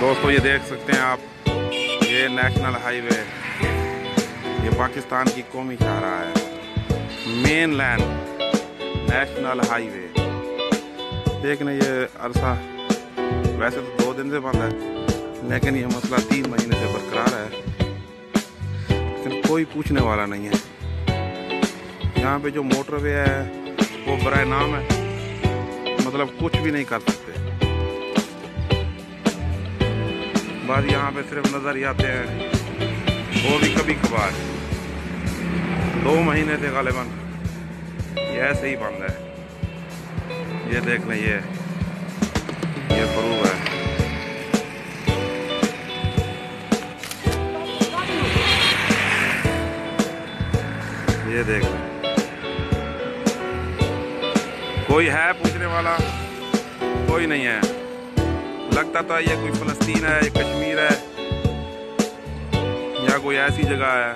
दोस्तों ये देख सकते हैं आप, ये नेशनल हाईवे, ये पाकिस्तान की कौमी शाहराह है, मेन लैंड नेशनल हाईवे। देखने ये अरसा वैसे तो 2 दिन से बंद है, लेकिन ये मसला 3 महीने से बरकरार है, लेकिन कोई पूछने वाला नहीं है। यहाँ पे जो मोटरवे है वो बराए नाम है, मतलब कुछ भी नहीं कर सकते। बस यहाँ पे सिर्फ नजर ही आते हैं, वो भी कभी कभार। 2 महीने से गालिबन ये ऐसे ही बंद है। ये देख लें, ये प्रूफ है। ये देख लें, कोई है पूछने वाला? कोई नहीं है। लगता था ये कोई फलस्तीन है, ये कश्मीर है, या कोई ऐसी जगह है